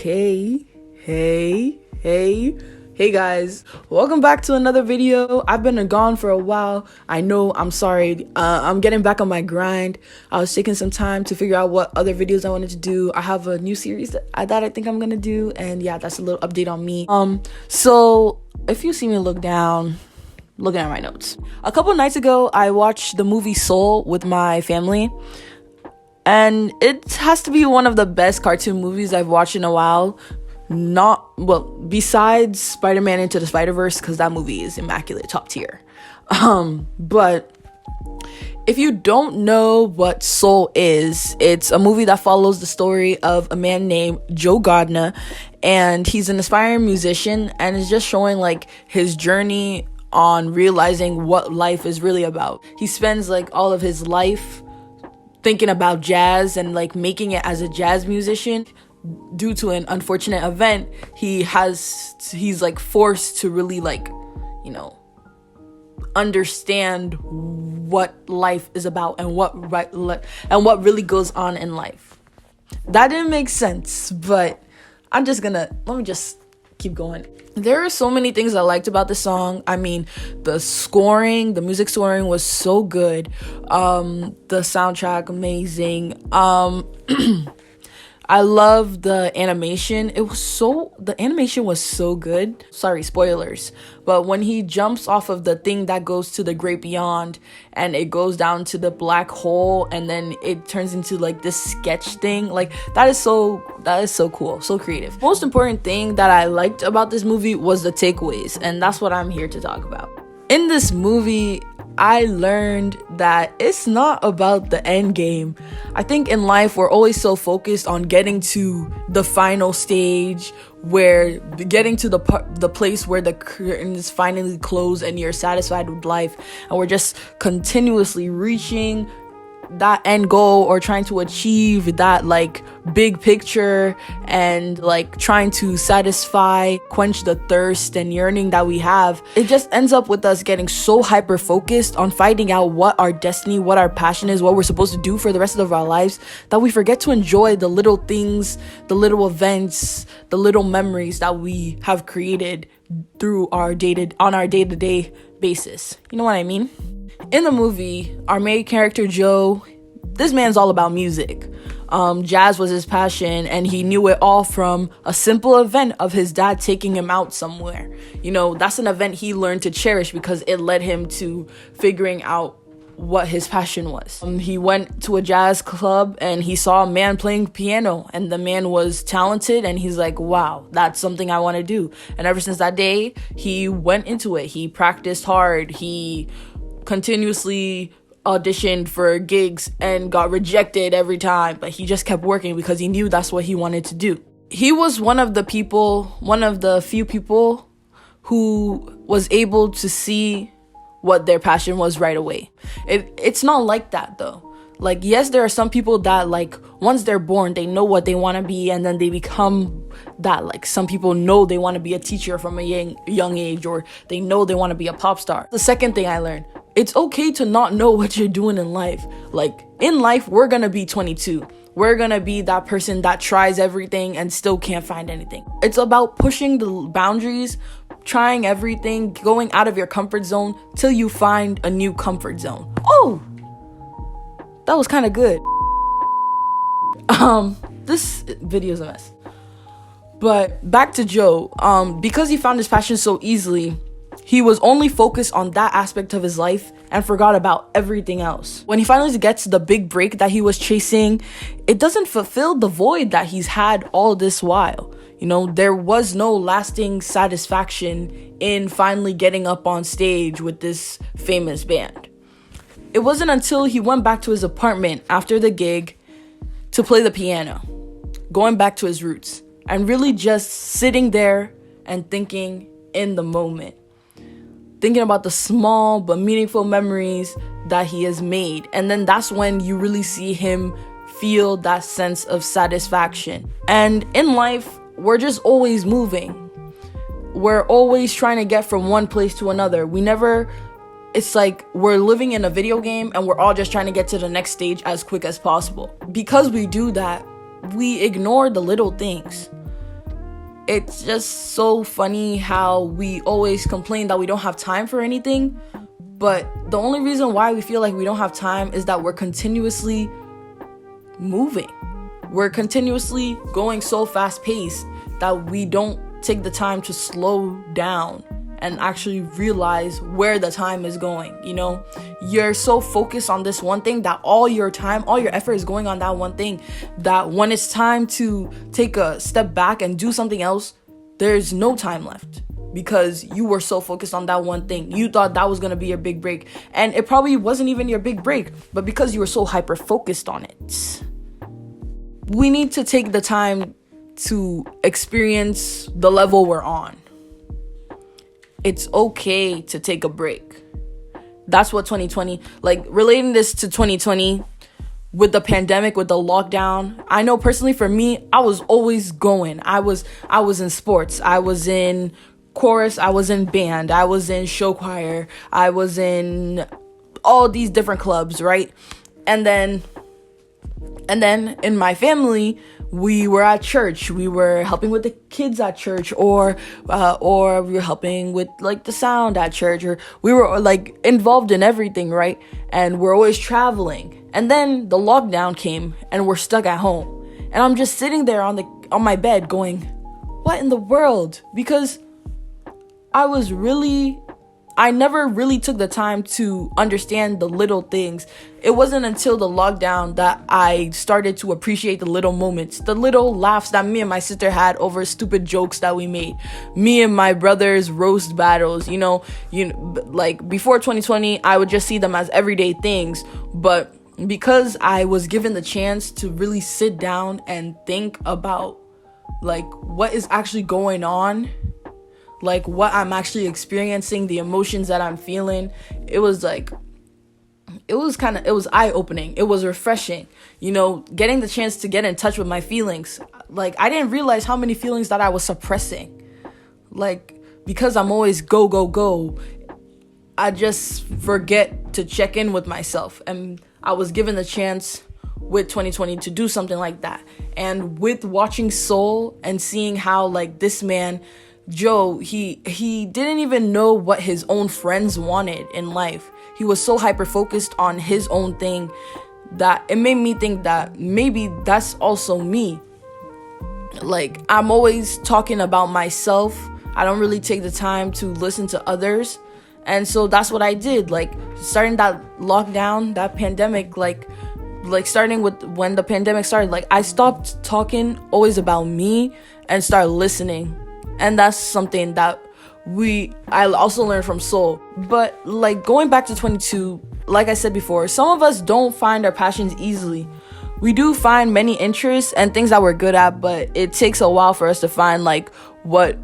Okay. Hey guys, welcome back to another video. I've been gone for a while. I know, I'm sorry. I'm getting back on my grind. I was taking some time to figure out what other videos I wanted to do. I have a new series that I think I'm gonna do, and yeah, that's a little update on me. So if you see me look down, looking at my notes. A couple nights ago, I watched the movie Soul with my family. And it has to be one of the best cartoon movies I've watched in a while. Besides Spider-Man Into the Spider-Verse, because that movie is immaculate, top tier. But if you don't know what Soul is, it's a movie that follows the story of a man named Joe Gardner, and he's an aspiring musician, and it's just showing like his journey on realizing what life is really about. He spends like all of his life thinking about jazz and like making it as a jazz musician. Due to an unfortunate event, he's like forced to really like, understand what life is about and what really goes on in life. That didn't make sense, but let me just keep going. There are so many things I liked about the song. I mean, the music scoring was so good. The soundtrack, amazing. I love the animation. The animation was so good. Sorry, spoilers. But when he jumps off of the thing that goes to the great beyond and it goes down to the black hole and then it turns into like this sketch thing, like that is so cool, so creative. Most important thing that I liked about this movie was the takeaways, and that's what I'm here to talk about. In this movie, I learned that it's not about the end game. I think in life, we're always so focused on getting to the final stage, where getting to the place where the curtain is finally closed and you're satisfied with life. And we're just continuously reaching that end goal or trying to achieve that like big picture and like trying to quench the thirst and yearning that we have. It just ends up with us getting so hyper focused on finding out what our destiny, what our passion is, what we're supposed to do for the rest of our lives, that we forget to enjoy the little things, the little events, the little memories that we have created through on our day-to-day basis. You know what I mean? In the movie, our main character, Joe, this man's all about music. Jazz was his passion, and he knew it all from a simple event of his dad taking him out somewhere. That's an event he learned to cherish because it led him to figuring out what his passion was. He went to a jazz club and he saw a man playing piano, and the man was talented, and he's like, wow, that's something I want to do. And ever since that day, he went into it. He practiced hard. He continuously auditioned for gigs and got rejected every time, but he just kept working because he knew that's what he wanted to do. He was one of the few people who was able to see what their passion was right away. It's not like that though. Like, yes, there are some people that like once they're born, they know what they want to be, and then they become that. Like, some people know they want to be a teacher from a young age, or they know they want to be a pop star. The second thing I learned, it's okay to not know what you're doing in life. Like, in life, we're gonna be 22. We're gonna be that person that tries everything and still can't find anything. It's about pushing the boundaries, trying everything, going out of your comfort zone till you find a new comfort zone. Oh, that was kind of good. This video's a mess. But back to Joe. Because he found his passion so easily, he was only focused on that aspect of his life and forgot about everything else. When he finally gets the big break that he was chasing, it doesn't fulfill the void that he's had all this while. There was no lasting satisfaction in finally getting up on stage with this famous band. It wasn't until he went back to his apartment after the gig to play the piano, going back to his roots, and really just sitting there and thinking in the moment. Thinking about the small but meaningful memories that he has made. And then that's when you really see him feel that sense of satisfaction. And in life, we're just always moving. We're always trying to get from one place to another. It's like we're living in a video game and we're all just trying to get to the next stage as quick as possible. Because we do that, we ignore the little things. It's just so funny how we always complain that we don't have time for anything, but the only reason why we feel like we don't have time is that we're continuously moving. We're continuously going so fast paced that we don't take the time to slow down and actually realize where the time is going. You're so focused on this one thing that all your time, all your effort is going on that one thing, that when it's time to take a step back and do something else, there's no time left, because you were so focused on that one thing. You thought that was going to be your big break, and it probably wasn't even your big break, but because you were so hyper focused on it. We need to take the time to experience the level we're on. It's okay to take a break. That's what 2020, relating this to 2020 with the pandemic, with the lockdown. I know personally for me, I was always going. I was in sports. I was in chorus. I was in band. I was in show choir. I was in all these different clubs, right? And then in my family, we were at church. We were helping with the kids at church, or we were helping with the sound at church, or we were involved in everything, right? And we're always traveling. And then the lockdown came, and we're stuck at home. And I'm just sitting there on my bed going, what in the world? Because I never really took the time to understand the little things. It wasn't until the lockdown that I started to appreciate the little moments, the little laughs that me and my sister had over stupid jokes that we made. Me and my brother's roast battles, before 2020, I would just see them as everyday things. But because I was given the chance to really sit down and think about what is actually going on, what I'm actually experiencing, the emotions that I'm feeling, it was eye-opening. It was refreshing, getting the chance to get in touch with my feelings. I didn't realize how many feelings that I was suppressing. Because I'm always go, go, go, I just forget to check in with myself. And I was given the chance with 2020 to do something like that. And with watching Soul and seeing how this man Joe, he didn't even know what his own friends wanted in life. He was so hyper focused on his own thing that it made me think that maybe that's also me. I'm always talking about myself. I don't really take the time to listen to others. And so that's what I did. Starting that lockdown, that pandemic, starting with when the pandemic started, I stopped talking always about me and started listening. And that's something that I also learned from Soul. But going back to 22, like I said before, some of us don't find our passions easily. We do find many interests and things that we're good at, but it takes a while for us to find what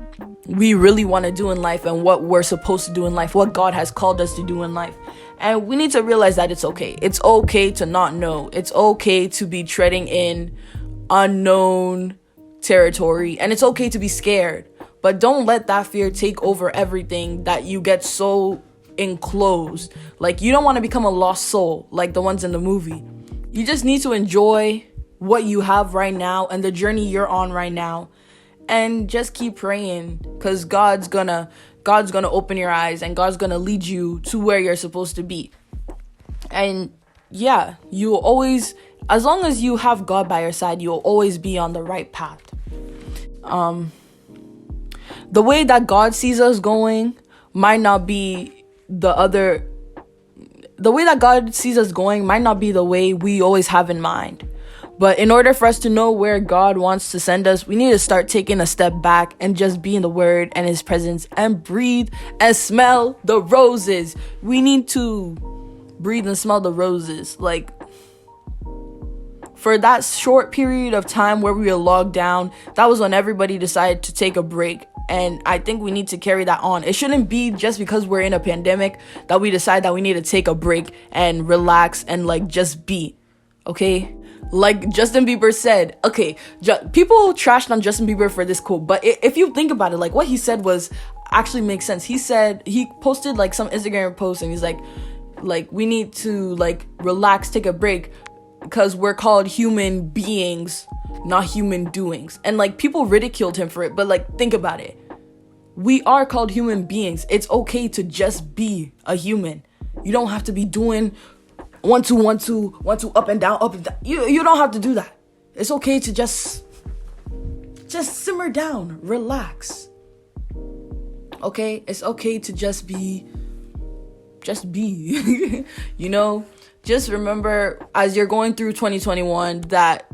we really want to do in life and what we're supposed to do in life, what God has called us to do in life. And we need to realize that it's okay. It's okay to not know. It's okay to be treading in unknown territory, and it's okay to be scared. But don't let that fear take over everything, that you get so enclosed. You don't want to become a lost soul like the ones in the movie. You just need to enjoy what you have right now and the journey you're on right now. And just keep praying, because God's gonna open your eyes, and God's gonna lead you to where you're supposed to be. And yeah, you'll always, as long as you have God by your side, you'll always be on the right path. The way that God sees us going might not be the way that God sees us going might not be the way we always have in mind. But in order for us to know where God wants to send us, we need to start taking a step back and just be in the Word and His presence and breathe and smell the roses. We need to breathe and smell the roses. For that short period of time where we were locked down, that was when everybody decided to take a break. And I think we need to carry that on. It shouldn't be just because we're in a pandemic that we decide that we need to take a break and relax and just be. Okay? Justin Bieber said, okay, people trashed on Justin Bieber for this quote, but if you think about it, what he said was actually makes sense. He said, he posted some Instagram post, and he's we need to relax, take a break, because we're called human beings not human doings. And like people ridiculed him for it, but like think about it. We are called human beings. It's okay to just be a human. You don't have to be doing 1 2 1 2 1 2 up and down up and down. You don't have to do that. It's okay to just simmer down, relax. Okay? It's okay to just be you know? Just remember as you're going through 2021 that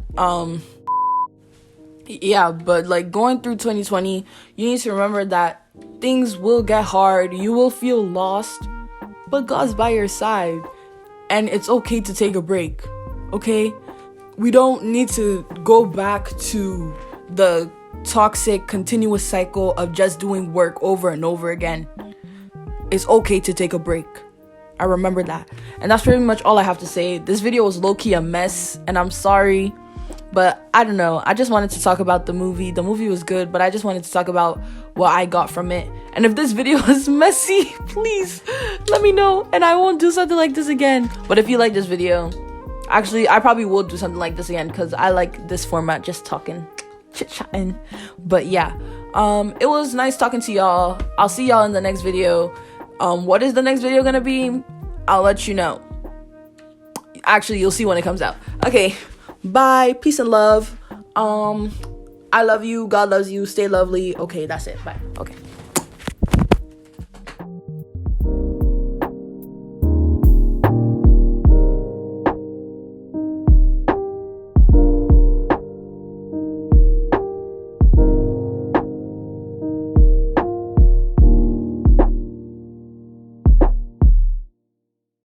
yeah, but like going through 2020, you need to remember that things will get hard. You will feel lost, but God's by your side, and it's okay to take a break. Okay? We don't need to go back to the toxic, continuous cycle of just doing work over and over again. It's okay to take a break. I remember that. And that's pretty much all I have to say. This video was low-key a mess, and I'm sorry. But I don't know. I just wanted to talk about the movie. The movie was good, but I just wanted to talk about what I got from it. And if this video is messy, please let me know, and I won't do something like this again. But if you like this video, actually, I probably will do something like this again because I like this format, just talking, chit-chatting. But yeah, it was nice talking to y'all. I'll see y'all in the next video. What is the next video gonna be? I'll let you know. Actually, you'll see when it comes out. Okay. Bye. Peace and love. I love you. God loves you. Stay lovely. Okay, that's it. Bye. Okay.